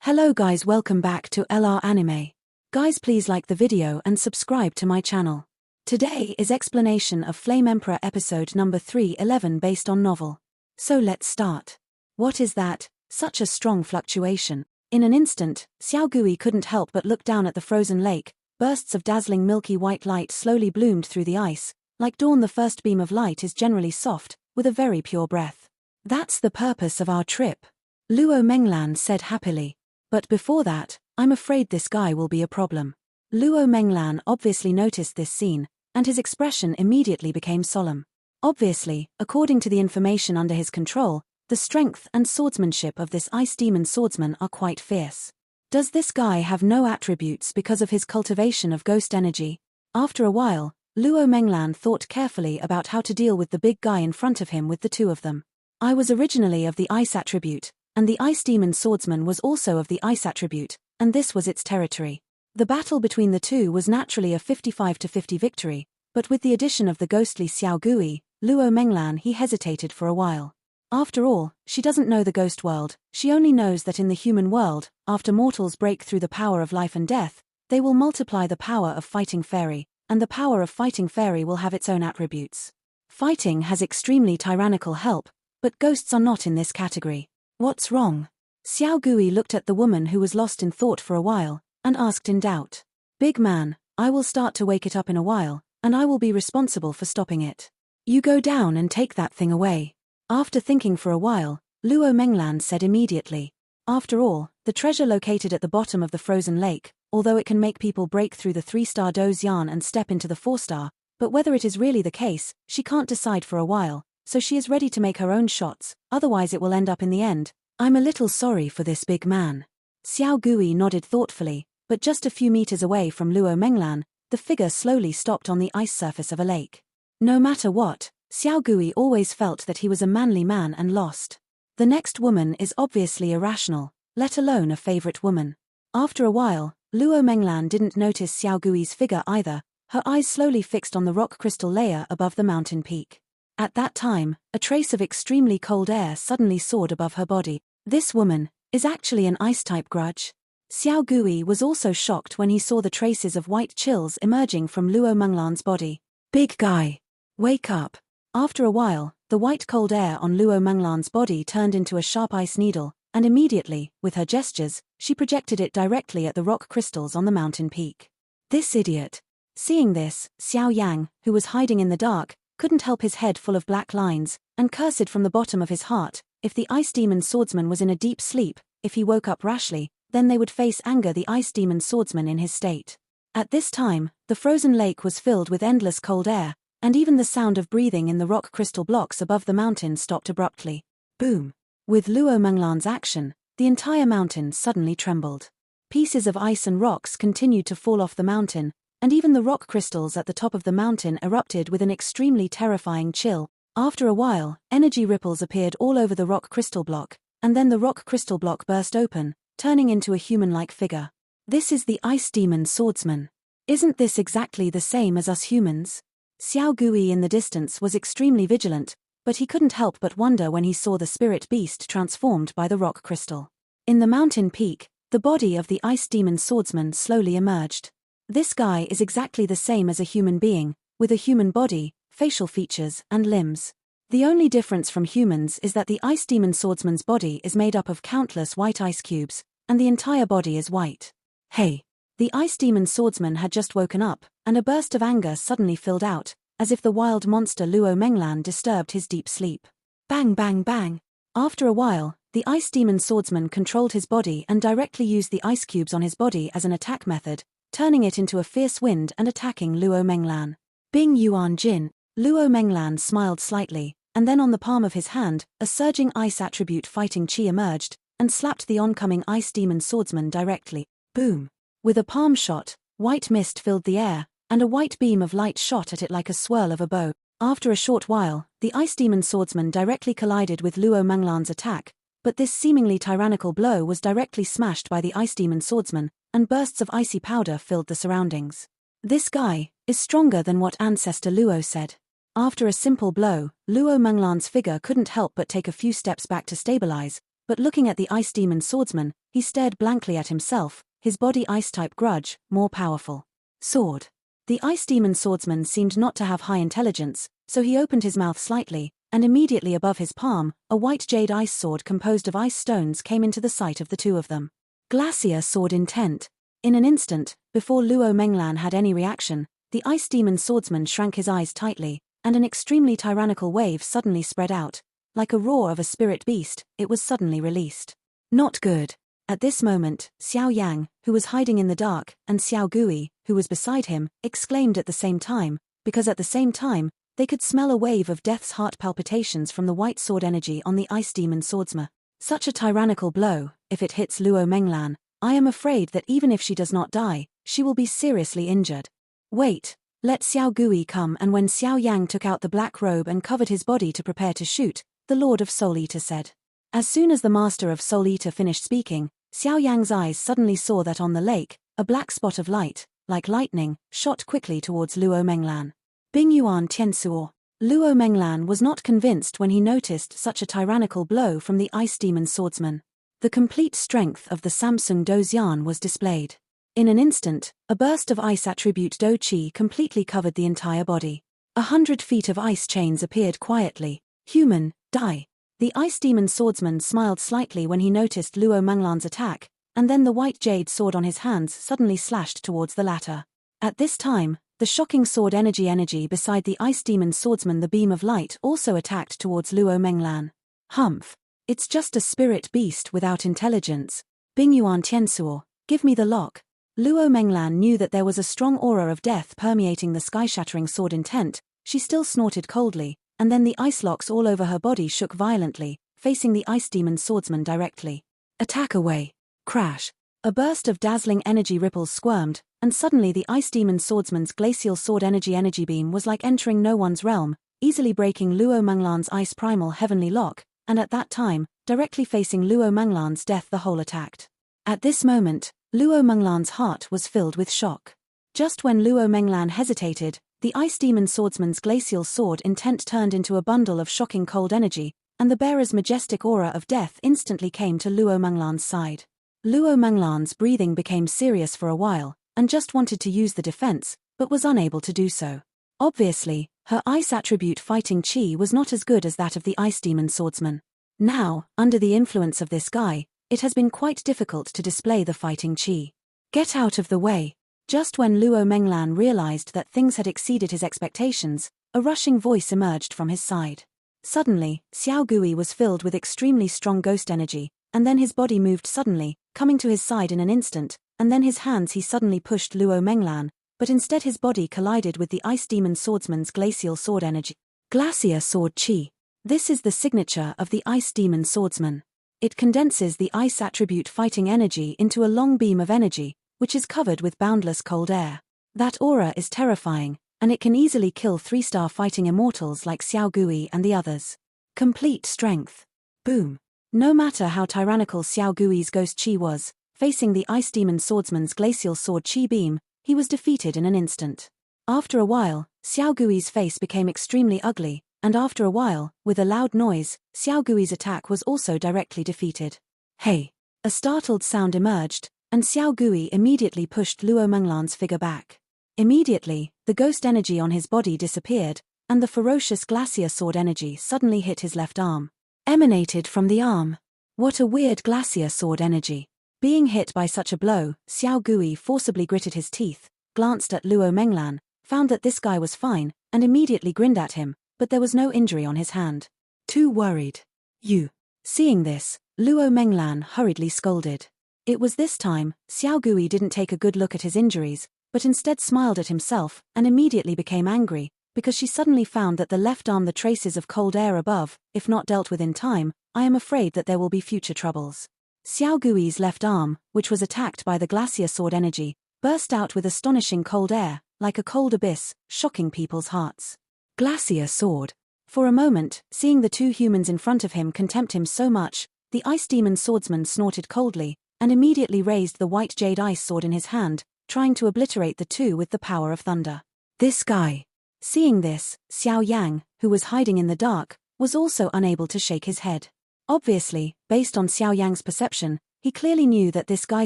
Hello guys, welcome back to LR Anime. Guys, please like the video and subscribe to my channel. Today is explanation of Flame Emperor episode number 311 based on novel. So let's start. What is that? Such a strong fluctuation. In an instant, Xiao Gui couldn't help but look down at the frozen lake. Bursts of dazzling milky white light slowly bloomed through the ice. Like dawn, the first beam of light is generally soft, with a very pure breath. That's the purpose of our trip, Luo Menglan said happily. But before that, I'm afraid this guy will be a problem. Luo Menglan obviously noticed this scene, and his expression immediately became solemn. Obviously, according to the information under his control, the strength and swordsmanship of this ice demon swordsman are quite fierce. Does this guy have no attributes because of his cultivation of ghost energy? After a while, Luo Menglan thought carefully about how to deal with the big guy in front of him with the two of them. I was originally of the ice attribute, and the ice demon swordsman was also of the ice attribute, and this was its territory. The battle between the two was naturally a 55-50 victory, but with the addition of the ghostly Xiao Gui, Luo Menglan he hesitated for a while. After all, she doesn't know the ghost world, she only knows that in the human world, after mortals break through the power of life and death, they will multiply the power of fighting fairy, and the power of fighting fairy will have its own attributes. Fighting has extremely tyrannical help, but ghosts are not in this category. What's wrong? Xiao Gui looked at the woman who was lost in thought for a while, and asked in doubt. Big man, I will start to wake it up in a while, and I will be responsible for stopping it. You go down and take that thing away. After thinking for a while, Luo Menglan said immediately. After all, the treasure located at the bottom of the frozen lake, although it can make people break through the 3-star Do's yarn and step into the 4-star, but whether it is really the case, she can't decide for a while, so she is ready to make her own shots, otherwise it will end up in the end. I'm a little sorry for this big man. Xiao Gui nodded thoughtfully, but just a few meters away from Luo Menglan, the figure slowly stopped on the ice surface of a lake. No matter what, Xiao Gui always felt that he was a manly man and lost. The next woman is obviously irrational, let alone a favorite woman. After a while, Luo Menglan didn't notice Xiao Gui's figure either, her eyes slowly fixed on the rock crystal layer above the mountain peak. At that time, a trace of extremely cold air suddenly soared above her body. This woman is actually an ice-type grudge. Xiao Gui was also shocked when he saw the traces of white chills emerging from Luo Menglan's body. Big guy, wake up. After a while, the white cold air on Luo Menglan's body turned into a sharp ice needle, and immediately, with her gestures, she projected it directly at the rock crystals on the mountain peak. This idiot. Seeing this, Xiao Yang, who was hiding in the dark, couldn't help his head full of black lines, and cursed from the bottom of his heart. If the ice demon swordsman was in a deep sleep, if he woke up rashly, then they would face anger the ice demon swordsman in his state. At this time, the frozen lake was filled with endless cold air, and even the sound of breathing in the rock crystal blocks above the mountain stopped abruptly. Boom! With Luo Menglan's action, the entire mountain suddenly trembled. Pieces of ice and rocks continued to fall off the mountain, and even the rock crystals at the top of the mountain erupted with an extremely terrifying chill. After a while, energy ripples appeared all over the rock crystal block, and then the rock crystal block burst open, turning into a human-like figure. This is the ice demon swordsman. Isn't this exactly the same as us humans? Xiao Gui in the distance was extremely vigilant, but he couldn't help but wonder when he saw the spirit beast transformed by the rock crystal. In the mountain peak, the body of the ice demon swordsman slowly emerged. This guy is exactly the same as a human being, with a human body, facial features, and limbs. The only difference from humans is that the ice demon swordsman's body is made up of countless white ice cubes, and the entire body is white. Hey! The ice demon swordsman had just woken up, and a burst of anger suddenly filled out, as if the wild monster Luo Menglan disturbed his deep sleep. Bang bang bang! After a while, the ice demon swordsman controlled his body and directly used the ice cubes on his body as an attack method, turning it into a fierce wind and attacking Luo Menglan. Bing Yuan Jin, Luo Menglan smiled slightly, and then on the palm of his hand, a surging ice attribute fighting chi emerged, and slapped the oncoming ice demon swordsman directly. Boom! With a palm shot, white mist filled the air, and a white beam of light shot at it like a swirl of a bow. After a short while, the ice demon swordsman directly collided with Luo Menglan's attack, but this seemingly tyrannical blow was directly smashed by the ice demon swordsman, and bursts of icy powder filled the surroundings. This guy is stronger than what Ancestor Luo said. After a simple blow, Luo Menglan's figure couldn't help but take a few steps back to stabilize, but looking at the ice demon swordsman, he stared blankly at himself, his body ice-type grudge, more powerful. Sword. The ice demon swordsman seemed not to have high intelligence, so he opened his mouth slightly, and immediately above his palm, a white jade ice sword composed of ice stones came into the sight of the two of them. Glacier sword intent. In an instant, before Luo Menglan had any reaction, the ice demon swordsman shrank his eyes tightly, and an extremely tyrannical wave suddenly spread out. Like a roar of a spirit beast, it was suddenly released. Not good. At this moment, Xiao Yang, who was hiding in the dark, and Xiao Gui, who was beside him, exclaimed at the same time, because at the same time, they could smell a wave of death's heart palpitations from the white sword energy on the ice demon swordsman. Such a tyrannical blow, if it hits Luo Menglan, I am afraid that even if she does not die, she will be seriously injured. Wait, let Xiao Gui come. And when Xiao Yang took out the black robe and covered his body to prepare to shoot, the Lord of Soul Eater said. As soon as the Master of Soul Eater finished speaking, Xiao Yang's eyes suddenly saw that on the lake, a black spot of light, like lightning, shot quickly towards Luo Menglan. Bing Yuan Tiansuo. Luo Menglan was not convinced when he noticed such a tyrannical blow from the ice demon swordsman. The complete strength of the Samsung Dozian was displayed. In an instant, a burst of ice attribute Do Chi completely covered the entire body. 100 feet of ice chains appeared quietly. Human, die. The ice demon swordsman smiled slightly when he noticed Luo Menglan's attack, and then the white jade sword on his hands suddenly slashed towards the latter. At this time, the shocking sword energy beside the ice demon swordsman, the beam of light, also attacked towards Luo Menglan. Humph. It's just a spirit beast without intelligence. Bing Yuan Tiansuo, give me the lock. Luo Menglan knew that there was a strong aura of death permeating the sky-shattering sword intent. She still snorted coldly, and then the ice locks all over her body shook violently, facing the ice demon swordsman directly. Attack away. Crash. A burst of dazzling energy ripples squirmed, and suddenly the ice demon swordsman's glacial sword energy beam was like entering no one's realm, easily breaking Luo Menglan's ice primal heavenly lock, and at that time, directly facing Luo Menglan's death the whole attacked. At this moment, Luo Menglan's heart was filled with shock. Just when Luo Menglan hesitated, the ice demon swordsman's glacial sword intent turned into a bundle of shocking cold energy, and the bearer's majestic aura of death instantly came to Luo Menglan's side. Luo Menglan's breathing became serious for a while, and just wanted to use the defense, but was unable to do so. Obviously, her ice attribute fighting chi was not as good as that of the ice demon swordsman. Now, under the influence of this guy, it has been quite difficult to display the fighting chi. Get out of the way. Just when Luo Menglan realized that things had exceeded his expectations, a rushing voice emerged from his side. Suddenly, Xiao Gui was filled with extremely strong ghost energy, and then his body moved suddenly, coming to his side in an instant, and then his hands he suddenly pushed Luo Menglan, but instead his body collided with the ice demon swordsman's glacial sword energy. Glacier sword chi. This is the signature of the ice demon swordsman. It condenses the ice attribute fighting energy into a long beam of energy, which is covered with boundless cold air. That aura is terrifying, and it can easily kill 3-star fighting immortals like Xiao Gui and the others. Complete strength. Boom. No matter how tyrannical Xiao Gui's ghost chi was, facing the ice demon swordsman's glacial sword chi beam, he was defeated in an instant. After a while, Xiao Gui's face became extremely ugly, and after a while, with a loud noise, Xiao Gui's attack was also directly defeated. Hey! A startled sound emerged, and Xiao Gui immediately pushed Luo Menglan's figure back. Immediately, the ghost energy on his body disappeared, and the ferocious glacier sword energy suddenly hit his left arm. Emanated from the arm. What a weird glacier sword energy. Being hit by such a blow, Xiao Gui forcibly gritted his teeth, glanced at Luo Menglan, found that this guy was fine, and immediately grinned at him, but there was no injury on his hand. Too worried. You. Seeing this, Luo Menglan hurriedly scolded. It was this time, Xiao Gui didn't take a good look at his injuries, but instead smiled at himself and immediately became angry, because she suddenly found that the left arm, the traces of cold air above, if not dealt with in time, I am afraid that there will be future troubles. Xiao Gui's left arm, which was attacked by the glacier sword energy, burst out with astonishing cold air, like a cold abyss, shocking people's hearts. Glacier sword. For a moment, seeing the two humans in front of him contempt him so much, the ice demon swordsman snorted coldly, and immediately raised the white jade ice sword in his hand, trying to obliterate the two with the power of thunder. This guy. Seeing this, Xiao Yang, who was hiding in the dark, was also unable to shake his head. Obviously, based on Xiao Yang's perception, he clearly knew that this guy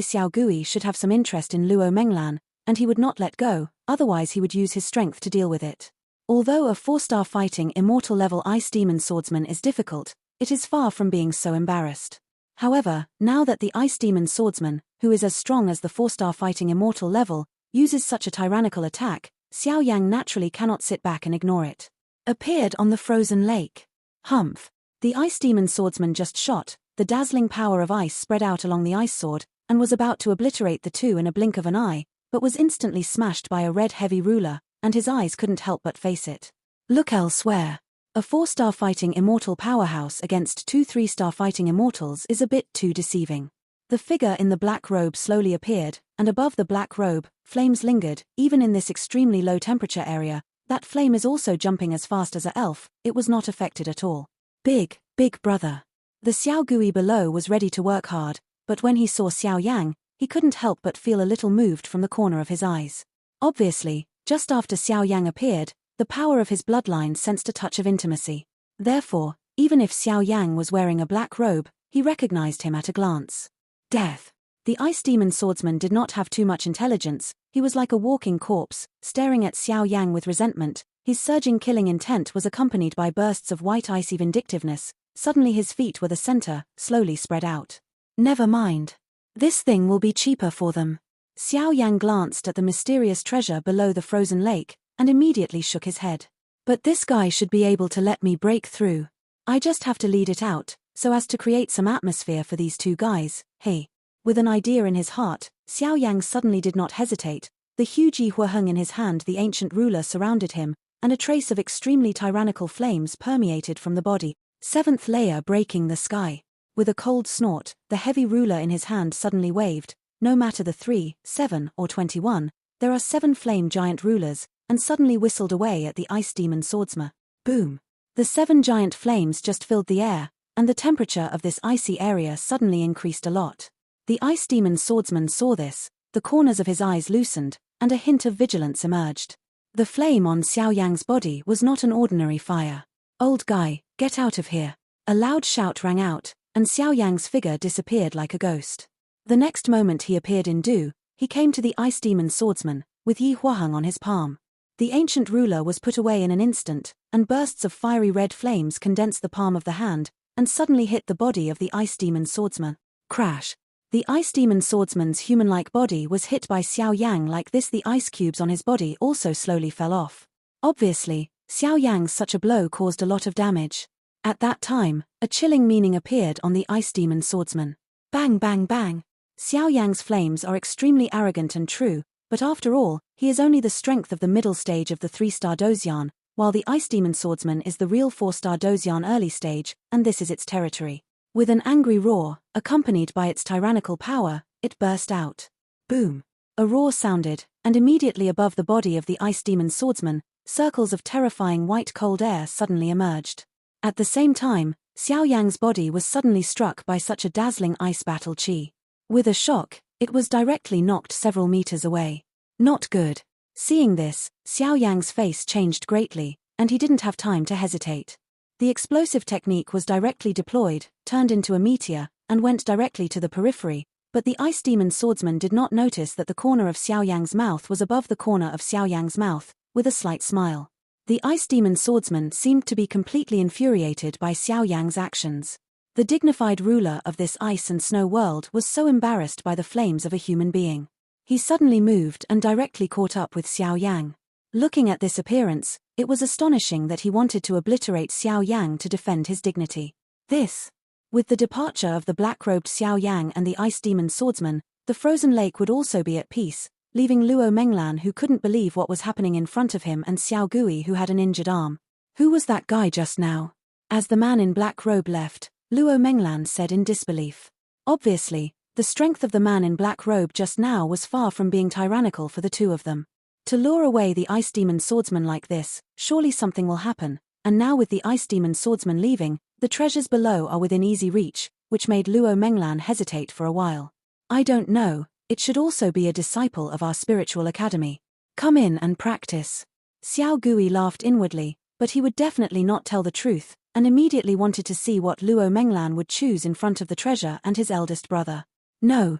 Xiao Gui should have some interest in Luo Menglan, and he would not let go, otherwise he would use his strength to deal with it. Although a 4-star fighting immortal level ice demon swordsman is difficult, it is far from being so embarrassed. However, now that the ice demon swordsman, who is as strong as the 4-star fighting immortal level, uses such a tyrannical attack, Xiao Yang naturally cannot sit back and ignore it. Appeared on the frozen lake. Humph. The ice demon swordsman just shot, the dazzling power of ice spread out along the ice sword, and was about to obliterate the two in a blink of an eye, but was instantly smashed by a red heavy ruler, and his eyes couldn't help but face it. Look elsewhere. A 4-star fighting immortal powerhouse against 2 3-star fighting immortals is a bit too deceiving. The figure in the black robe slowly appeared, and above the black robe, flames lingered, even in this extremely low temperature area. That flame is also jumping as fast as an elf, it was not affected at all. Big brother. The Xiao Gui below was ready to work hard, but when he saw Xiao Yang, he couldn't help but feel a little moved from the corner of his eyes. Obviously, just after Xiao Yang appeared, the power of his bloodline sensed a touch of intimacy. Therefore, even if Xiao Yang was wearing a black robe, he recognized him at a glance. Death. The ice demon swordsman did not have too much intelligence, he was like a walking corpse, staring at Xiao Yang with resentment. His surging killing intent was accompanied by bursts of white icy vindictiveness. Suddenly his feet were the center, slowly spread out. Never mind. This thing will be cheaper for them. Xiao Yang glanced at the mysterious treasure below the frozen lake, and immediately shook his head. But this guy should be able to let me break through. I just have to lead it out, so as to create some atmosphere for these two guys, hey. With an idea in his heart, Xiao Yang suddenly did not hesitate. The huge Yi Huaheng in his hand, the ancient ruler, surrounded him, and a trace of extremely tyrannical flames permeated from the body, 7th layer breaking the sky. With a cold snort, the heavy ruler in his hand suddenly waved. No matter the 3, 7, or 21, there are 7 flame giant rulers, and suddenly whistled away at the ice demon swordsman. Boom! The 7 giant flames just filled the air, and the temperature of this icy area suddenly increased a lot. The ice demon swordsman saw this, the corners of his eyes loosened, and a hint of vigilance emerged. The flame on Xiao Yang's body was not an ordinary fire. Old guy, get out of here. A loud shout rang out, and Xiao Yang's figure disappeared like a ghost. The next moment he appeared in Du. He came to the ice demon swordsman, with Yi Huaheng on his palm. The ancient ruler was put away in an instant, and bursts of fiery red flames condensed the palm of the hand, and suddenly hit the body of the ice demon swordsman. Crash. The ice demon swordsman's human-like body was hit by Xiao Yang like this. The ice cubes on his body also slowly fell off. Obviously, Xiao Yang's such a blow caused a lot of damage. At that time, a chilling meaning appeared on the ice demon swordsman. Bang bang bang. Xiao Yang's flames are extremely arrogant and true, but after all, he is only the strength of the middle stage of the 3-star Dozian, while the ice demon swordsman is the real 4-star Dozian early stage, and this is its territory. With an angry roar, accompanied by its tyrannical power, it burst out. Boom! A roar sounded, and immediately above the body of the ice demon swordsman, circles of terrifying white cold air suddenly emerged. At the same time, Xiao Yang's body was suddenly struck by such a dazzling ice battle chi. With a shock, it was directly knocked several meters away. Not good. Seeing this, Xiao Yang's face changed greatly, and he didn't have time to hesitate. The explosive technique was directly deployed, turned into a meteor, and went directly to the periphery, but the ice demon swordsman did not notice that the corner of Xiao Yang's mouth was above the corner of Xiao Yang's mouth, with a slight smile. The ice demon swordsman seemed to be completely infuriated by Xiao Yang's actions. The dignified ruler of this ice and snow world was so embarrassed by the flames of a human being. He suddenly moved and directly caught up with Xiao Yang. Looking at this appearance, it was astonishing that he wanted to obliterate Xiao Yang to defend his dignity. With the departure of the black-robed Xiao Yang and the ice demon swordsman, the frozen lake would also be at peace, leaving Luo Menglan, who couldn't believe what was happening in front of him, and Xiao Gui, who had an injured arm. Who was that guy just now? As the man in black robe left, Luo Menglan said in disbelief. Obviously, the strength of the man in black robe just now was far from being tyrannical for the two of them. To lure away the ice demon swordsman like this, surely something will happen, and now with the ice demon swordsman leaving, the treasures below are within easy reach, which made Luo Menglan hesitate for a while. I don't know, it should also be a disciple of our spiritual academy. Come in and practice. Xiao Gui laughed inwardly, but he would definitely not tell the truth, and immediately wanted to see what Luo Menglan would choose in front of the treasure and his eldest brother. No,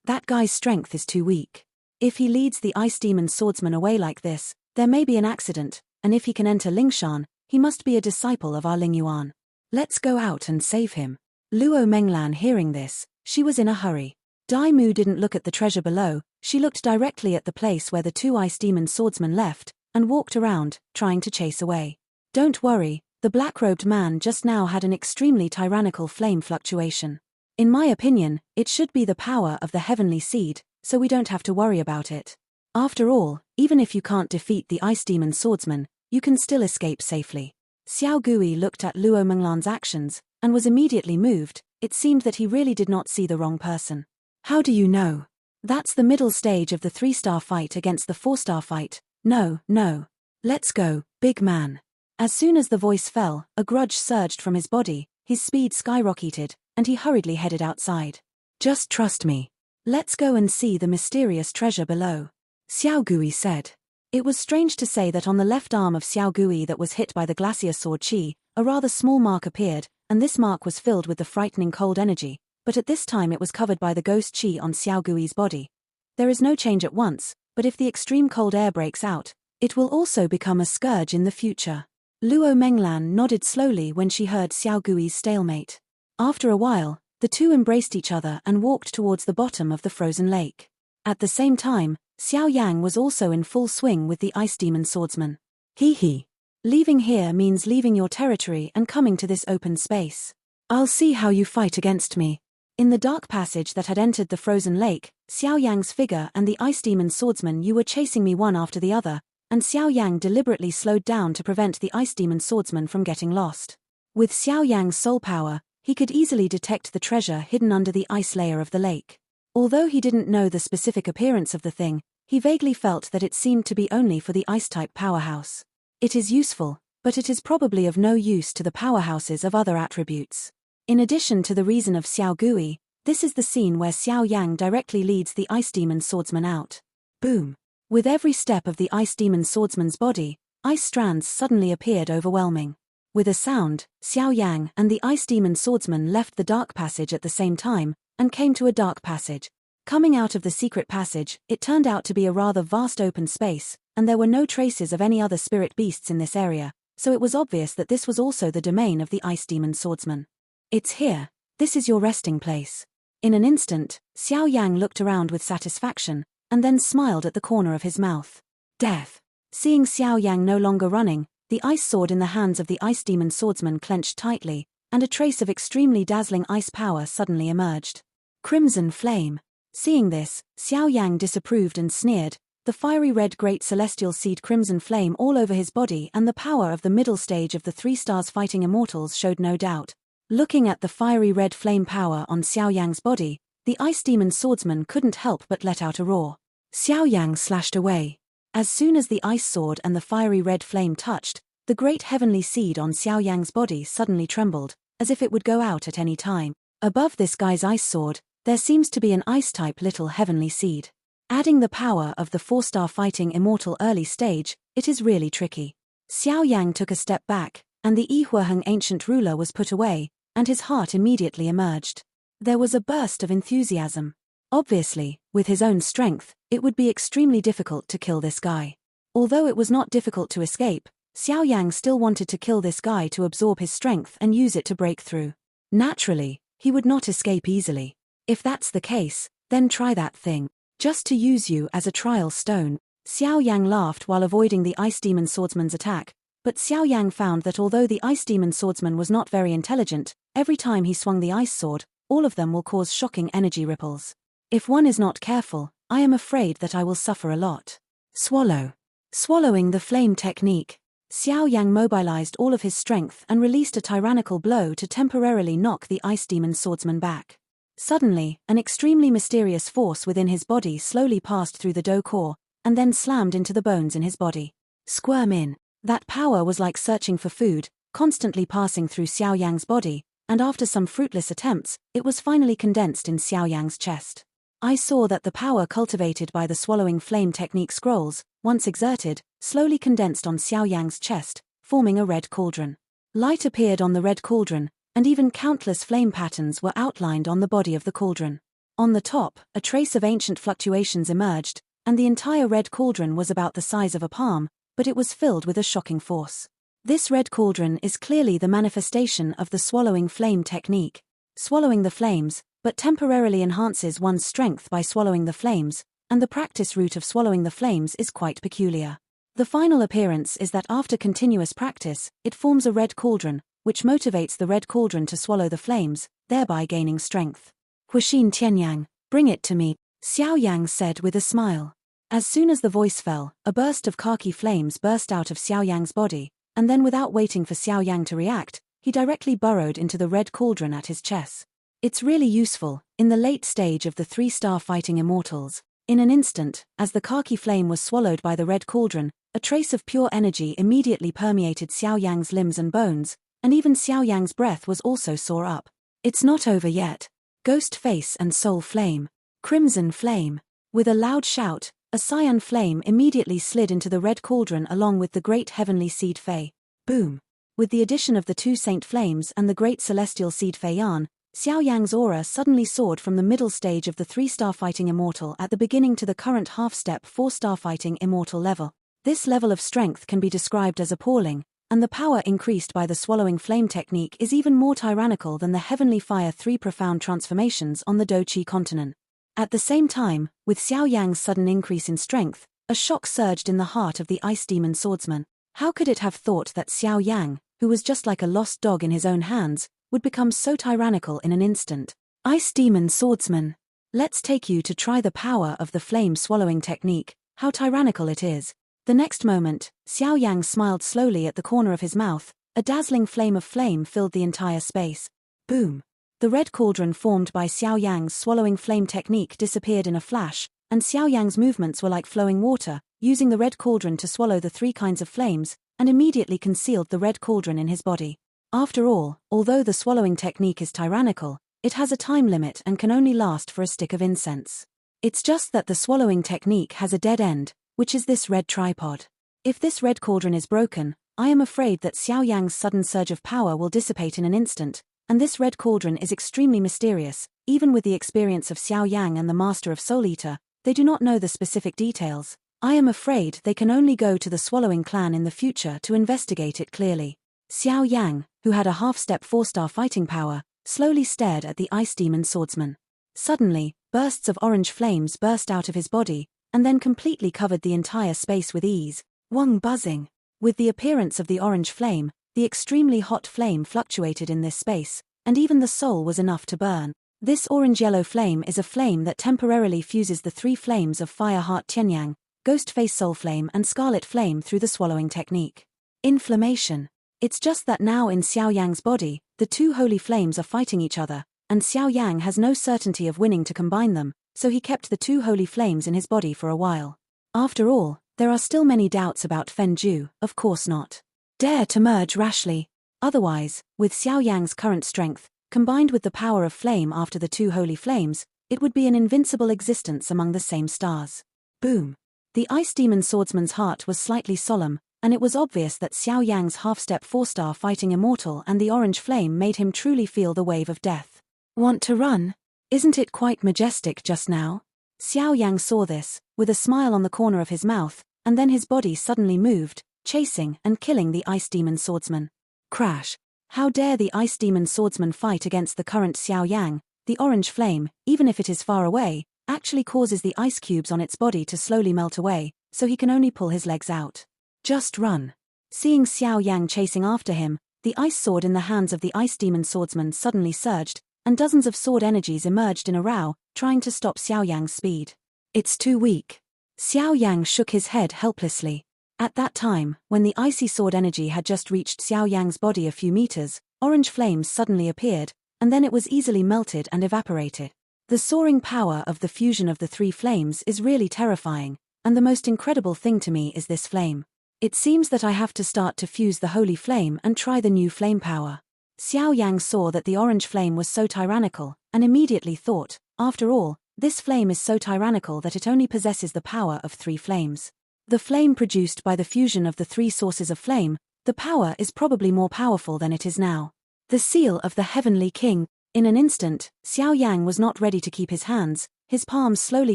that guy's strength is too weak. If he leads the Ice Demon swordsman away like this, there may be an accident, and if he can enter Lingshan, he must be a disciple of our Ling Yuan. Let's go out and save him. Luo Menglan hearing this, she was in a hurry. Dai Mu didn't look at the treasure below, she looked directly at the place where the two Ice Demon swordsmen left, and walked around, trying to chase away. Don't worry, the black-robed man just now had an extremely tyrannical flame fluctuation. In my opinion, it should be the power of the heavenly seed, so we don't have to worry about it. After all, even if you can't defeat the Ice Demon swordsman, you can still escape safely. Xiao Gui looked at Luo Menglan's actions, and was immediately moved. It seemed that he really did not see the wrong person. How do you know? That's the middle stage of the 3-star fight against the 4-star fight. No. Let's go, big man. As soon as the voice fell, a grudge surged from his body, his speed skyrocketed, and he hurriedly headed outside. Just trust me. Let's go and see the mysterious treasure below. Xiao Gui said. It was strange to say that on the left arm of Xiao Gui that was hit by the glacier sword chi, a rather small mark appeared, and this mark was filled with the frightening cold energy, but at this time it was covered by the ghost chi on Xiao Gui's body. There is no change at once, but if the extreme cold air breaks out, it will also become a scourge in the future. Luo Menglan nodded slowly when she heard Xiao Gui's stalemate. After a while, the two embraced each other and walked towards the bottom of the frozen lake. At the same time, Xiao Yang was also in full swing with the Ice Demon swordsman. He. Leaving here means leaving your territory and coming to this open space. I'll see how you fight against me. In the dark passage that had entered the frozen lake, Xiao Yang's figure and the Ice Demon swordsman you were chasing me one after the other, and Xiao Yang deliberately slowed down to prevent the Ice Demon swordsman from getting lost. With Xiao Yang's soul power, he could easily detect the treasure hidden under the ice layer of the lake. Although he didn't know the specific appearance of the thing, he vaguely felt that it seemed to be only for the ice-type powerhouse. It is useful, but it is probably of no use to the powerhouses of other attributes. In addition to the reason of Xiao Gui, this is the scene where Xiao Yang directly leads the Ice Demon swordsman out. Boom! With every step of the Ice Demon swordsman's body, ice strands suddenly appeared overwhelming. With a sound, Xiao Yang and the Ice Demon swordsman left the dark passage at the same time, and came to a dark passage. Coming out of the secret passage, it turned out to be a rather vast open space, and there were no traces of any other spirit beasts in this area, so it was obvious that this was also the domain of the Ice Demon swordsman. It's here. This is your resting place. In an instant, Xiao Yang looked around with satisfaction, and then smiled at the corner of his mouth. Death. Seeing Xiao Yang no longer running, the ice sword in the hands of the Ice Demon swordsman clenched tightly, and a trace of extremely dazzling ice power suddenly emerged. Crimson flame. Seeing this, Xiao Yang disapproved and sneered, the fiery red great celestial seed crimson flame all over his body and the power of the middle stage of the 3 stars fighting immortals showed no doubt. Looking at the fiery red flame power on Xiao Yang's body, the Ice Demon swordsman couldn't help but let out a roar. Xiao Yang slashed away. As soon as the ice sword and the fiery red flame touched, the great heavenly seed on Xiao Yang's body suddenly trembled, as if it would go out at any time. Above this guy's ice sword, there seems to be an ice-type little heavenly seed. Adding the power of the 4-star fighting immortal early stage, it is really tricky. Xiao Yang took a step back, and the Yihuaheng ancient ruler was put away, and his heart immediately emerged. There was a burst of enthusiasm. Obviously, with his own strength, it would be extremely difficult to kill this guy. Although it was not difficult to escape, Xiao Yang still wanted to kill this guy to absorb his strength and use it to break through. Naturally, he would not escape easily. If that's the case, then try that thing. Just to use you as a trial stone. Xiao Yang laughed while avoiding the Ice Demon swordsman's attack, but Xiao Yang found that although the Ice Demon swordsman was not very intelligent, every time he swung the ice sword, all of them will cause shocking energy ripples. If one is not careful, I am afraid that I will suffer a lot. Swallow. Swallowing the flame technique. Xiao Yang mobilized all of his strength and released a tyrannical blow to temporarily knock the Ice Demon swordsman back. Suddenly, an extremely mysterious force within his body slowly passed through the do core, and then slammed into the bones in his body. Squirm in. That power was like searching for food, constantly passing through Xiao Yang's body, and after some fruitless attempts, it was finally condensed in Xiao Yang's chest. I saw that the power cultivated by the swallowing flame technique scrolls, once exerted, slowly condensed on Xiao Yang's chest, forming a red cauldron. Light appeared on the red cauldron, and even countless flame patterns were outlined on the body of the cauldron. On the top, a trace of ancient fluctuations emerged, and the entire red cauldron was about the size of a palm, but it was filled with a shocking force. This red cauldron is clearly the manifestation of the swallowing flame technique. Swallowing the flames, but temporarily enhances one's strength by swallowing the flames, and the practice route of swallowing the flames is quite peculiar. The final appearance is that after continuous practice, it forms a red cauldron, which motivates the red cauldron to swallow the flames, thereby gaining strength. Huixin Tianyang, bring it to me, Xiao Yang said with a smile. As soon as the voice fell, a burst of khaki flames burst out of Xiao Yang's body, and then without waiting for Xiao Yang to react, he directly burrowed into the red cauldron at his chest. It's really useful, in the late stage of the 3-star fighting immortals. In an instant, as the khaki flame was swallowed by the red cauldron, a trace of pure energy immediately permeated Xiao Yang's limbs and bones, and even Xiao Yang's breath was also soar up. It's not over yet. Ghost face and soul flame. Crimson flame. With a loud shout, a cyan flame immediately slid into the red cauldron along with the great heavenly seed Fei. Boom. With the addition of the 2 saint flames and the great celestial seed Fei Yan, Xiao Yang's aura suddenly soared from the middle stage of the 3-star fighting immortal at the beginning to the current half-step 4-star fighting immortal level. This level of strength can be described as appalling, and the power increased by the swallowing flame technique is even more tyrannical than the heavenly fire 3 profound transformations on the Do-Chi continent. At the same time, with Xiao Yang's sudden increase in strength, a shock surged in the heart of the ice demon swordsman. How could it have thought that Xiao Yang, who was just like a lost dog in his own hands, would become so tyrannical in an instant? Ice demon swordsman. Let's take you to try the power of the flame swallowing technique, how tyrannical it is. The next moment, Xiao Yang smiled slowly at the corner of his mouth, a dazzling flame of flame filled the entire space. Boom. The red cauldron formed by Xiao Yang's swallowing flame technique disappeared in a flash, and Xiao Yang's movements were like flowing water, using the red cauldron to swallow the 3 kinds of flames, and immediately concealed the red cauldron in his body. After all, although the swallowing technique is tyrannical, it has a time limit and can only last for a stick of incense. It's just that the swallowing technique has a dead end, which is this red tripod. If this red cauldron is broken, I am afraid that Xiao Yang's sudden surge of power will dissipate in an instant, and this red cauldron is extremely mysterious. Even with the experience of Xiao Yang and the Master of Soul Eater, they do not know the specific details. I am afraid they can only go to the Swallowing Clan in the future to investigate it clearly. Xiao Yang, who had a half-step 4-star fighting power, slowly stared at the ice demon swordsman. Suddenly, bursts of orange flames burst out of his body, and then completely covered the entire space with ease. Wang buzzing. With the appearance of the orange flame, the extremely hot flame fluctuated in this space, and even the soul was enough to burn. This orange-yellow flame is a flame that temporarily fuses the 3 flames of Fire Heart Tianyang, Ghost Face Soul Flame and Scarlet Flame through the swallowing technique. Inflammation. It's just that now in Xiao Yang's body, the 2 holy flames are fighting each other, and Xiao Yang has no certainty of winning to combine them, so he kept the 2 holy flames in his body for a while. After all, there are still many doubts about Fen Ju, of course not. Dare to merge rashly. Otherwise, with Xiao Yang's current strength, combined with the power of flame after the 2 holy flames, it would be an invincible existence among the same stars. Boom. The ice demon swordsman's heart was slightly solemn, and it was obvious that Xiao Yang's half-step 4-star fighting immortal and the orange flame made him truly feel the wave of death. Want to run? Isn't it quite majestic just now? Xiao Yang saw this, with a smile on the corner of his mouth, and then his body suddenly moved, chasing and killing the ice demon swordsman. Crash. How dare the ice demon swordsman fight against the current Xiao Yang? The orange flame, even if it is far away, actually causes the ice cubes on its body to slowly melt away, so he can only pull his legs out. Just run. Seeing Xiao Yang chasing after him, the ice sword in the hands of the ice demon swordsman suddenly surged, and dozens of sword energies emerged in a row, trying to stop Xiao Yang's speed. It's too weak. Xiao Yang shook his head helplessly. At that time, when the icy sword energy had just reached Xiao Yang's body a few meters, orange flames suddenly appeared, and then it was easily melted and evaporated. The soaring power of the fusion of the 3 flames is really terrifying, and the most incredible thing to me is this flame. It seems that I have to start to fuse the holy flame and try the new flame power. Xiao Yang saw that the orange flame was so tyrannical, and immediately thought, after all, this flame is so tyrannical that it only possesses the power of 3 flames. The flame produced by the fusion of the 3 sources of flame, The power is probably more powerful than it is now. The seal of the Heavenly King. In an instant, Xiao Yang was not ready to keep his hands, his palms slowly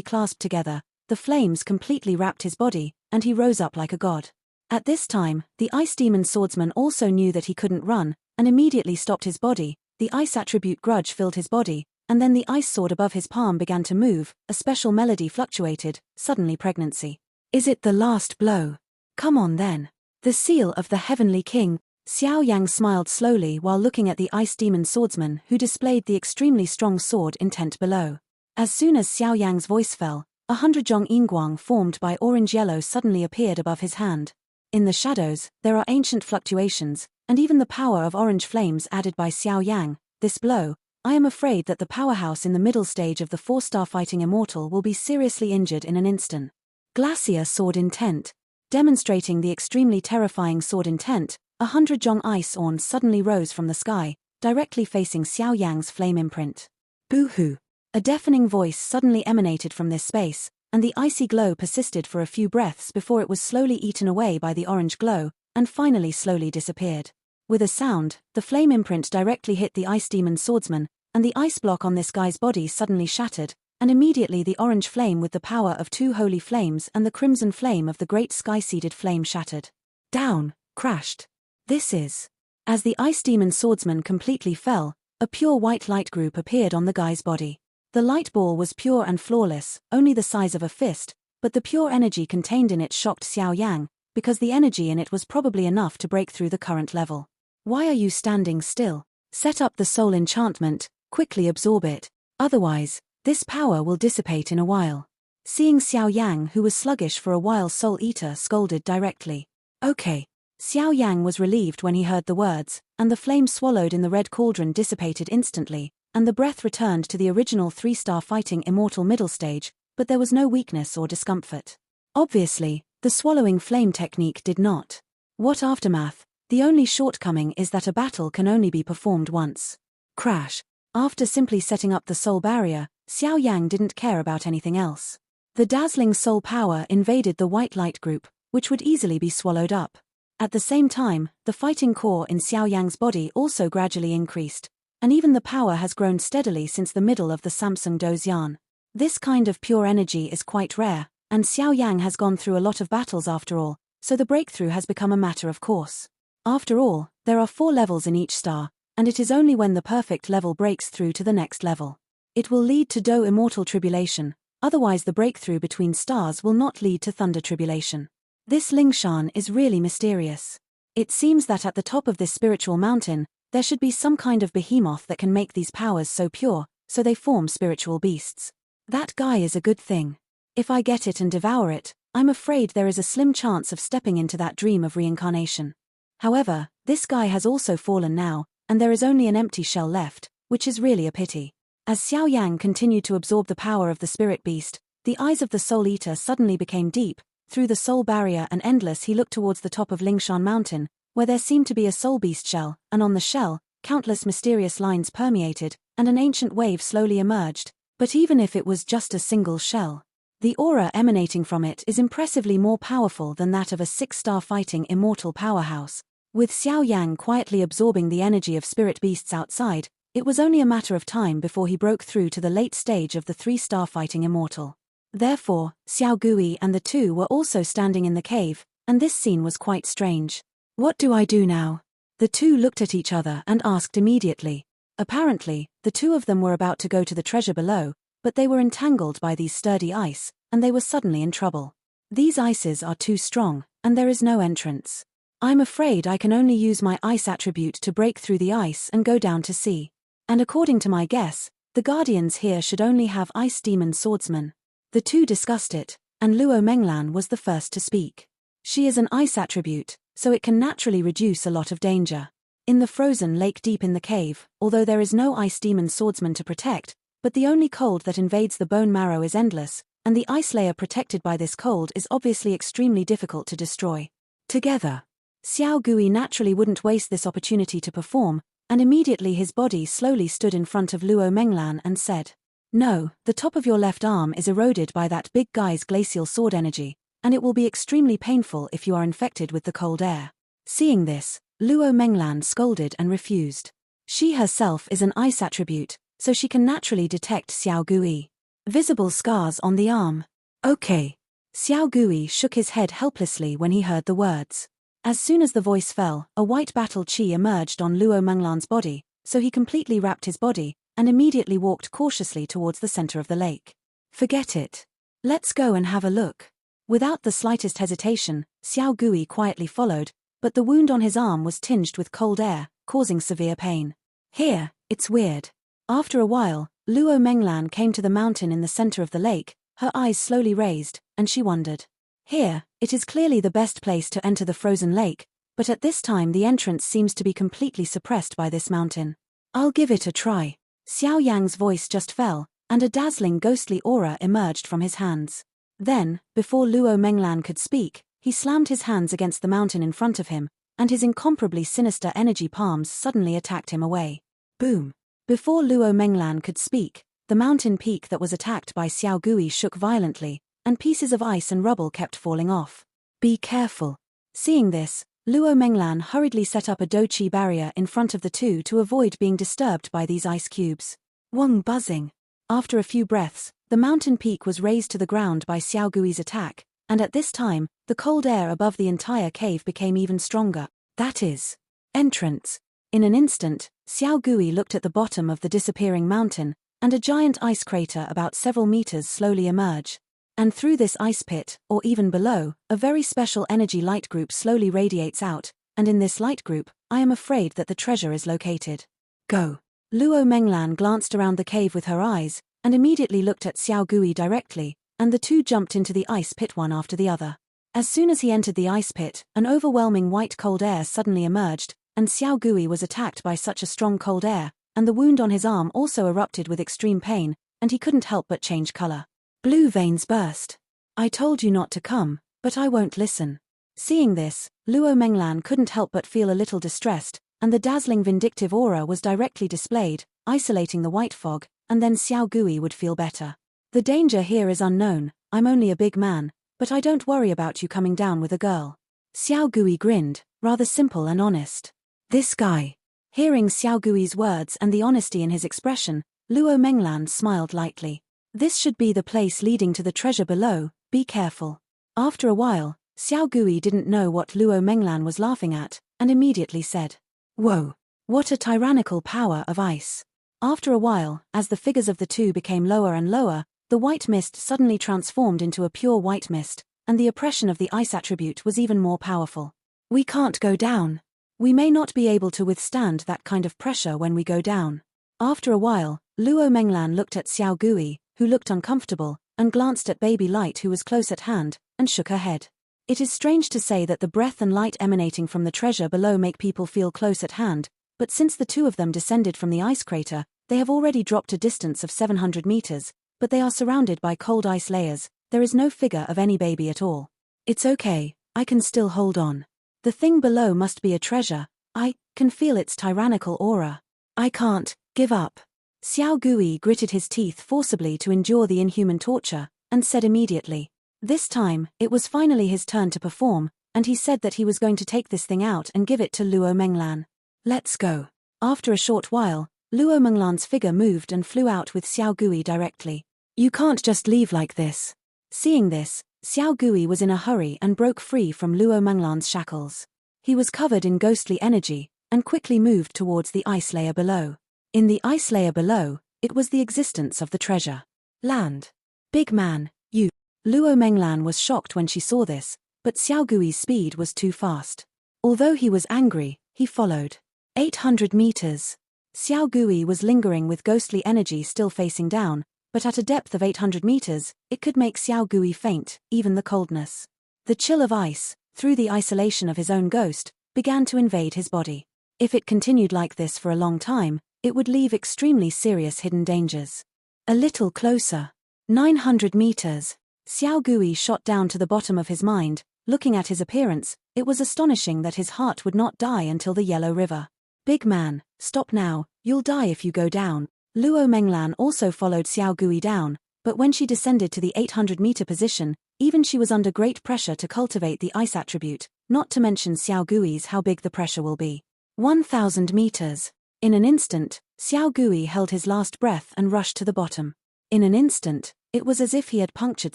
clasped together, the flames completely wrapped his body, and he rose up like a god. At this time, the Ice Demon swordsman also knew that he couldn't run, and immediately stopped his body. The ice attribute grudge filled his body, and then the ice sword above his palm began to move, a special melody fluctuated, suddenly pregnancy. Is it the last blow? Come on then. The seal of the Heavenly King. Xiao Yang smiled slowly while looking at the Ice Demon swordsman who displayed the extremely strong sword intent below. As soon as Xiao Yang's voice fell, 100 Zhong Yinguang formed by orange-yellow suddenly appeared above his hand. In the shadows, there are ancient fluctuations, and even the power of orange flames added by Xiao Yang. This blow, I am afraid that the powerhouse in the middle stage of the 4-star fighting immortal will be seriously injured in an instant. Glacier sword intent. Demonstrating the extremely terrifying sword intent, 100 Zhong ice orns suddenly rose from the sky, directly facing Xiao Yang's flame imprint. Boo-hoo! A deafening voice suddenly emanated from this space, and the icy glow persisted for a few breaths before it was slowly eaten away by the orange glow, and finally slowly disappeared. With a sound, the flame imprint directly hit the Ice Demon swordsman, and the ice block on this guy's body suddenly shattered, and immediately the orange flame with the power of 2 holy flames and the crimson flame of the great sky-seeded flame shattered. Down, crashed. This is. As the Ice Demon swordsman completely fell, a pure white light group appeared on the guy's body. The light ball was pure and flawless, only the size of a fist, but the pure energy contained in it shocked Xiao Yang, because the energy in it was probably enough to break through the current level. Why are you standing still? Set up the soul enchantment, quickly absorb it, otherwise, this power will dissipate in a while. Seeing Xiao Yang, who was sluggish for a while, Soul Eater scolded directly. Okay. Xiao Yang was relieved when he heard the words, and the flame swallowed in the red cauldron dissipated instantly, and the breath returned to the original 3-star fighting immortal middle stage, but there was no weakness or discomfort. Obviously, the swallowing flame technique did not. What aftermath? The only shortcoming is that a battle can only be performed once. Crash. After simply setting up the soul barrier, Xiao Yang didn't care about anything else. The dazzling soul power invaded the white light group, which would easily be swallowed up. At the same time, the fighting core in Xiao Yang's body also gradually increased, and even the power has grown steadily since the middle of the Samsung Dozian. This kind of pure energy is quite rare, and Xiao Yang has gone through a lot of battles after all, so the breakthrough has become a matter of course. After all, there are 4 levels in each star, and it is only when the perfect level breaks through to the next level. It will lead to Do Immortal Tribulation, otherwise the breakthrough between stars will not lead to Thunder Tribulation. This Lingshan is really mysterious. It seems that at the top of this spiritual mountain, there should be some kind of behemoth that can make these powers so pure, so they form spiritual beasts. That guy is a good thing. If I get it and devour it, I'm afraid there is a slim chance of stepping into that dream of reincarnation. However, this guy has also fallen now, and there is only an empty shell left, which is really a pity. As Xiao Yang continued to absorb the power of the spirit beast, the eyes of the Soul Eater suddenly became deep. Through the soul barrier and endless, he looked towards the top of Lingshan Mountain, where there seemed to be a soul beast shell, and on the shell, countless mysterious lines permeated, and an ancient wave slowly emerged. But even if it was just a single shell, the aura emanating from it is impressively more powerful than that of a 6-star fighting immortal powerhouse. With Xiao Yang quietly absorbing the energy of spirit beasts outside, it was only a matter of time before he broke through to the late stage of the 3-star fighting immortal. Therefore, Xiao Gui and the 2 were also standing in the cave, and this scene was quite strange. What do I do now? The 2 looked at each other and asked immediately. Apparently, the 2 of them were about to go to the treasure below, but they were entangled by these sturdy ice, and they were suddenly in trouble. These ices are too strong, and there is no entrance. I'm afraid I can only use my ice attribute to break through the ice and go down to sea. And according to my guess, the guardians here should only have Ice Demon swordsmen. The 2 discussed it, and Luo Menglan was the first to speak. She is an ice attribute, so it can naturally reduce a lot of danger. In the frozen lake deep in the cave, although there is no Ice Demon swordsman to protect, but the only cold that invades the bone marrow is endless, and the ice layer protected by this cold is obviously extremely difficult to destroy. Together, Xiao Gui naturally wouldn't waste this opportunity to perform, and immediately his body slowly stood in front of Luo Menglan and said, "No, the top of your left arm is eroded by that big guy's glacial sword energy, and it will be extremely painful if you are infected with the cold air. Seeing this, Luo Menglan scolded and refused. She herself is an ice attribute, so she can naturally detect Xiao Gui. Visible scars on the arm. Okay. Xiao Gui shook his head helplessly when he heard the words. As soon as the voice fell, a white battle chi emerged on Luo Menglan's body, so he completely wrapped his body, and immediately walked cautiously towards the center of the lake. Forget it. Let's go and have a look. Without the slightest hesitation, Xiao Gui quietly followed, but the wound on his arm was tinged with cold air, causing severe pain. Here, it's weird. After a while, Luo Menglan came to the mountain in the center of the lake, her eyes slowly raised, and she wondered. Here, it is clearly the best place to enter the frozen lake, but at this time the entrance seems to be completely suppressed by this mountain. I'll give it a try. Xiao Yang's voice just fell, and a dazzling ghostly aura emerged from his hands. Then, before Luo Menglan could speak, he slammed his hands against the mountain in front of him, and his incomparably sinister energy palms suddenly attacked him away. Boom! Before Luo Menglan could speak, the mountain peak that was attacked by Xiao Gui shook violently, and pieces of ice and rubble kept falling off. Be careful. Seeing this, Luo Menglan hurriedly set up a doqi barrier in front of the two to avoid being disturbed by these ice cubes. Wong buzzing. After a few breaths, the mountain peak was razed to the ground by Xiao Gui's attack, and at this time, the cold air above the entire cave became even stronger. That is, entrance. In an instant, Xiao Gui looked at the bottom of the disappearing mountain, and a giant ice crater about several meters slowly emerged. And through this ice pit, or even below, a very special energy light group slowly radiates out, and in this light group, I am afraid that the treasure is located. Go. Luo Menglan glanced around the cave with her eyes, and immediately looked at Xiao Gui directly, and the two jumped into the ice pit one after the other. As soon as he entered the ice pit, an overwhelming white cold air suddenly emerged, and Xiao Gui was attacked by such a strong cold air, and the wound on his arm also erupted with extreme pain, and he couldn't help but change color. Blue veins burst. I told you not to come, but I won't listen. Seeing this, Luo Menglan couldn't help but feel a little distressed, and the dazzling vindictive aura was directly displayed, isolating the white fog, and then Xiao Gui would feel better. The danger here is unknown, I'm only a big man, but I don't worry about you coming down with a girl. Xiao Gui grinned, rather simple and honest. This guy. Hearing Xiao Gui's words and the honesty in his expression, Luo Menglan smiled lightly. This should be the place leading to the treasure below, be careful. After a while, Xiao Gui didn't know what Luo Menglan was laughing at, and immediately said, "Whoa, what a tyrannical power of ice." After a while, as the figures of the two became lower and lower, the white mist suddenly transformed into a pure white mist, and the oppression of the ice attribute was even more powerful. We can't go down. We may not be able to withstand that kind of pressure when we go down. After a while, Luo Menglan looked at Xiao Gui, who looked uncomfortable, and glanced at Baby Light who was close at hand, and shook her head. It is strange to say that the breath and light emanating from the treasure below make people feel close at hand, but since the two of them descended from the ice crater, they have already dropped a distance of 700 meters, but they are surrounded by cold ice layers, there is no figure of any baby at all. It's okay, I can still hold on. The thing below must be a treasure, I can feel its tyrannical aura. I can't give up. Xiao Gui gritted his teeth forcibly to endure the inhuman torture, and said immediately. This time, it was finally his turn to perform, and he said that he was going to take this thing out and give it to Luo Menglan. Let's go. After a short while, Luo Menglan's figure moved and flew out with Xiao Gui directly. You can't just leave like this. Seeing this, Xiao Gui was in a hurry and broke free from Luo Menglan's shackles. He was covered in ghostly energy, and quickly moved towards the ice layer below. In the ice layer below, it was the existence of the treasure. Land. Big man, you. Luo Menglan was shocked when she saw this, but Xiao Gui's speed was too fast. Although he was angry, he followed. 800 meters. Xiao Gui was lingering with ghostly energy still facing down, but at a depth of 800 meters, it could make Xiao Gui faint, even the coldness. The chill of ice, through the isolation of his own ghost, began to invade his body. If it continued like this for a long time, it would leave extremely serious hidden dangers. A little closer. 900 meters. Xiao Gui shot down to the bottom of his mind, looking at his appearance, it was astonishing that his heart would not die until the Yellow River. Big man, stop now, you'll die if you go down. Luo Menglan also followed Xiao Gui down, but when she descended to the 800-meter position, even she was under great pressure to cultivate the ice attribute, not to mention Xiao Gui's how big the pressure will be. 1,000 meters. In an instant, Xiao Gui held his last breath and rushed to the bottom. In an instant, it was as if he had punctured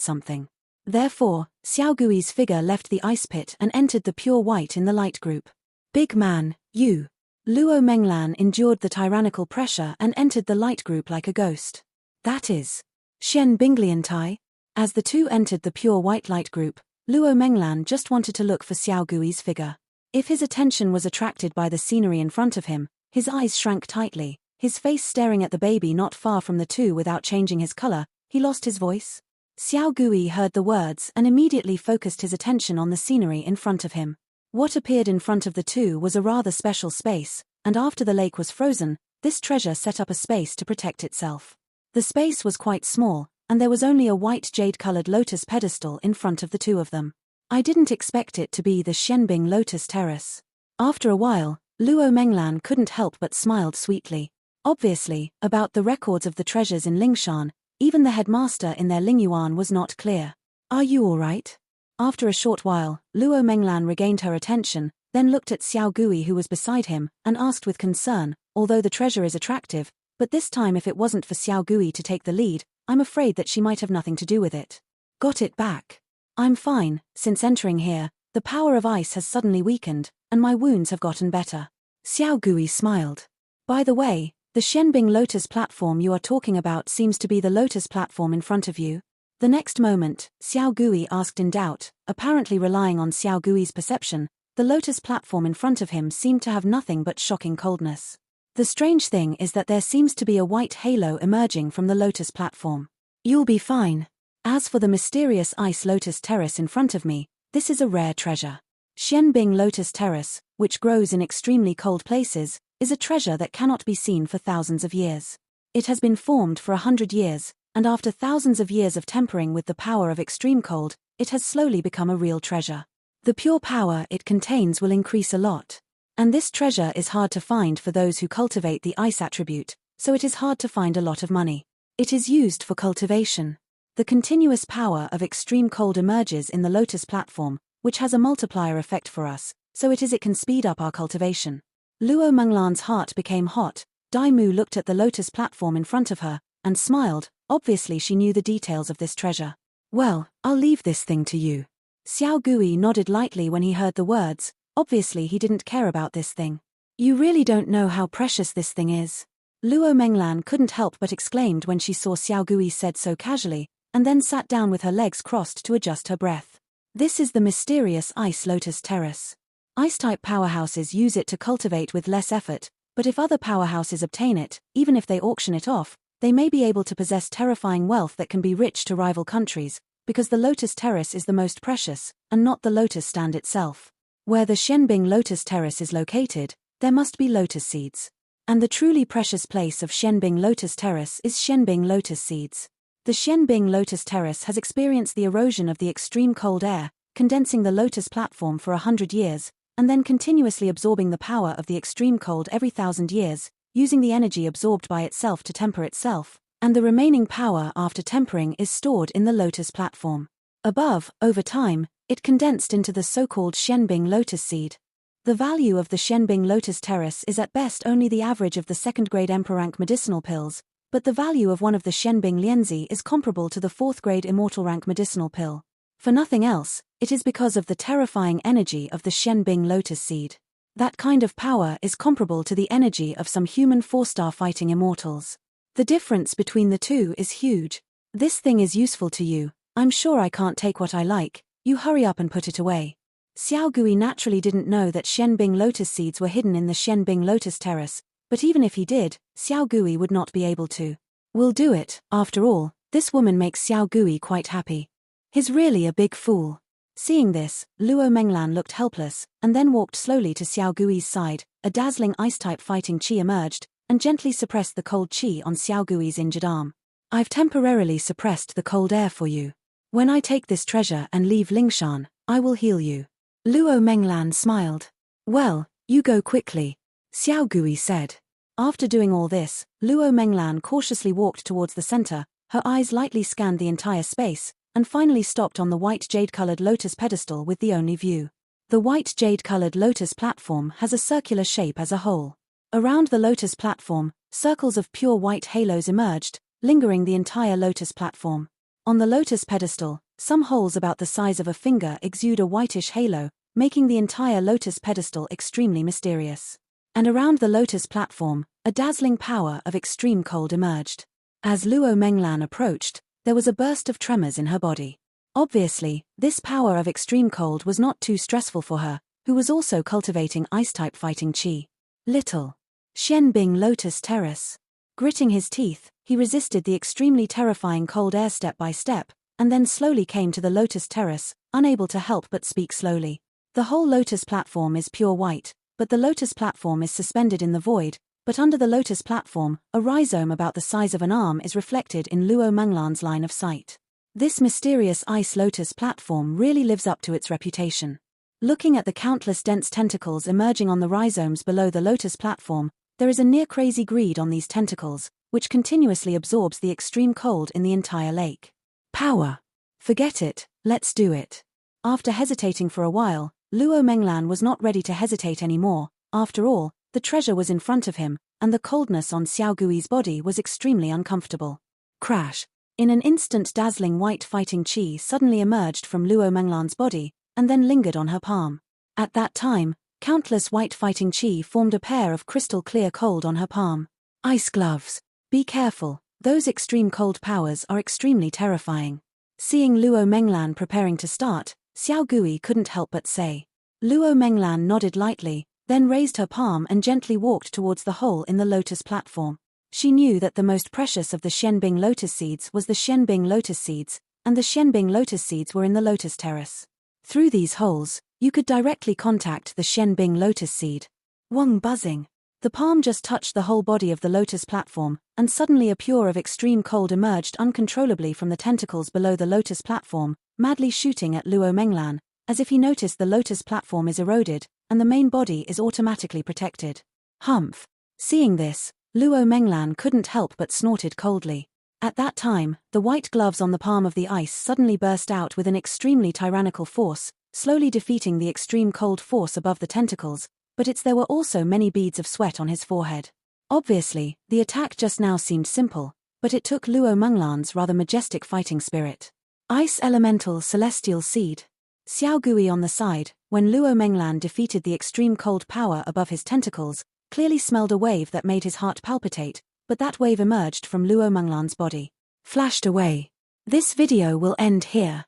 something. Therefore, Xiao Gui's figure left the ice pit and entered the pure white in the light group. Big man, you. Luo Menglan endured the tyrannical pressure and entered the light group like a ghost. That is Shen Bingliantai. As the two entered the pure white light group, Luo Menglan just wanted to look for Xiao Gui's figure. If his attention was attracted by the scenery in front of him, his eyes shrank tightly, his face staring at the baby not far from the two without changing his color, he lost his voice. Xiao Gui heard the words and immediately focused his attention on the scenery in front of him. What appeared in front of the two was a rather special space, and after the lake was frozen, this treasure set up a space to protect itself. The space was quite small, and there was only a white jade-colored lotus pedestal in front of the two of them. I didn't expect it to be the Shenbing Lotus Terrace. After a while, Luo Menglan couldn't help but smiled sweetly. Obviously, about the records of the treasures in Lingshan, even the headmaster in their Lingyuan was not clear. Are you all right? After a short while, Luo Menglan regained her attention, then looked at Xiao Gui who was beside him, and asked with concern, although the treasure is attractive, but this time if it wasn't for Xiao Gui to take the lead, I'm afraid that she might have nothing to do with it. Got it back. I'm fine, since entering here, the power of ice has suddenly weakened, and my wounds have gotten better. Xiao Gui smiled. By the way, the Shenbing Lotus platform you are talking about seems to be the lotus platform in front of you. The next moment, Xiao Gui asked in doubt, apparently relying on Xiao Gui's perception, the lotus platform in front of him seemed to have nothing but shocking coldness. The strange thing is that there seems to be a white halo emerging from the lotus platform. You'll be fine. As for the mysterious ice lotus terrace in front of me, this is a rare treasure. Shenbing Lotus Terrace, which grows in extremely cold places, is a treasure that cannot be seen for thousands of years. It has been formed for 100 years, and after thousands of years of tempering with the power of extreme cold, it has slowly become a real treasure. The pure power it contains will increase a lot. And this treasure is hard to find for those who cultivate the ice attribute, so it is hard to find a lot of money. It is used for cultivation. The continuous power of extreme cold emerges in the lotus platform, which has a multiplier effect for us, so it can speed up our cultivation. Luo Menglan's heart became hot. Dai Mu looked at the lotus platform in front of her, and smiled. Obviously she knew the details of this treasure. Well, I'll leave this thing to you. Xiao Gui nodded lightly when he heard the words. Obviously he didn't care about this thing. You really don't know how precious this thing is. Luo Menglan couldn't help but exclaimed when she saw Xiao Gui said so casually, and then sat down with her legs crossed to adjust her breath. This is the mysterious ice lotus terrace. Ice-type powerhouses use it to cultivate with less effort, but if other powerhouses obtain it, even if they auction it off, they may be able to possess terrifying wealth that can be rich to rival countries, because the lotus terrace is the most precious, and not the lotus stand itself. Where the Shenbing Lotus Terrace is located, there must be lotus seeds. And the truly precious place of Shenbing Lotus Terrace is Shenbing lotus seeds. The Shenbing Lotus Terrace has experienced the erosion of the extreme cold air, condensing the lotus platform for 100 years, and then continuously absorbing the power of the extreme cold every 1,000 years, using the energy absorbed by itself to temper itself, and the remaining power after tempering is stored in the lotus platform. Above, over time, it condensed into the so-called Shenbing lotus seed. The value of the Shenbing Lotus Terrace is at best only the average of the second-grade Emperor rank medicinal pills, but the value of one of the Shenbing Lianzi is comparable to the 4th-grade Immortal rank medicinal pill. For nothing else, it is because of the terrifying energy of the Shenbing Lotus seed. That kind of power is comparable to the energy of some human 4-star fighting immortals. The difference between the two is huge. This thing is useful to you. I'm sure I can't take what I like. You hurry up and put it away. Xiao Gui naturally didn't know that Shenbing lotus seeds were hidden in the Shenbing Lotus Terrace, but even if he did, Xiao Gui would not be able to. We'll do it. After all, this woman makes Xiao Gui quite happy. He's really a big fool. Seeing this, Luo Menglan looked helpless, and then walked slowly to Xiao Gui's side. A dazzling ice-type fighting chi emerged, and gently suppressed the cold chi on Xiao Gui's injured arm. I've temporarily suppressed the cold air for you. When I take this treasure and leave Lingshan, I will heal you. Luo Menglan smiled. Well, you go quickly, Xiao Gui said. After doing all this, Luo Menglan cautiously walked towards the center. Her eyes lightly scanned the entire space, and finally stopped on the white jade-colored lotus pedestal with the only view. The white jade-colored lotus platform has a circular shape as a whole. Around the lotus platform, circles of pure white halos emerged, lingering the entire lotus platform. On the lotus pedestal, some holes about the size of a finger exude a whitish halo, making the entire lotus pedestal extremely mysterious. And around the lotus platform, a dazzling power of extreme cold emerged. As Luo Menglan approached, there was a burst of tremors in her body. Obviously, this power of extreme cold was not too stressful for her, who was also cultivating ice-type fighting chi. Little Xianbing Lotus Terrace. Gritting his teeth, he resisted the extremely terrifying cold air step by step, and then slowly came to the lotus terrace, unable to help but speak slowly. The whole lotus platform is pure white, but the lotus platform is suspended in the void, but under the lotus platform, a rhizome about the size of an arm is reflected in Luo Menglan's line of sight. This mysterious ice lotus platform really lives up to its reputation. Looking at the countless dense tentacles emerging on the rhizomes below the lotus platform, there is a near-crazy greed on these tentacles, which continuously absorbs the extreme cold in the entire lake. Power. Forget it, let's do it. After hesitating for a while, Luo Menglan was not ready to hesitate anymore. After all, the treasure was in front of him, and the coldness on Xiao Gui's body was extremely uncomfortable. Crash. In an instant, dazzling white fighting chi suddenly emerged from Luo Menglan's body, and then lingered on her palm. At that time, countless white fighting chi formed a pair of crystal clear cold on her palm. Ice gloves. Be careful, those extreme cold powers are extremely terrifying. Seeing Luo Menglan preparing to start, Xiao Gui couldn't help but say. Luo Menglan nodded lightly, then raised her palm and gently walked towards the hole in the lotus platform. She knew that the most precious of the Xianbing lotus seeds was the Xianbing lotus seeds, and the Xianbing lotus seeds were in the lotus terrace. Through these holes, you could directly contact the Xianbing lotus seed. Wang buzzing. The palm just touched the whole body of the lotus platform, and suddenly a pure of extreme cold emerged uncontrollably from the tentacles below the lotus platform, madly shooting at Luo Menglan, as if he noticed the lotus platform is eroded, and the main body is automatically protected. Humph. Seeing this, Luo Menglan couldn't help but snorted coldly. At that time, the white gloves on the palm of the ice suddenly burst out with an extremely tyrannical force, slowly defeating the extreme cold force above the tentacles, but there were also many beads of sweat on his forehead. Obviously, the attack just now seemed simple, but it took Luo Menglan's rather majestic fighting spirit. Ice Elemental Celestial Seed. Xiao Gui on the side, when Luo Menglan defeated the extreme cold power above his tentacles, clearly smelled a wave that made his heart palpitate, but that wave emerged from Luo Menglan's body. Flashed away. This video will end here.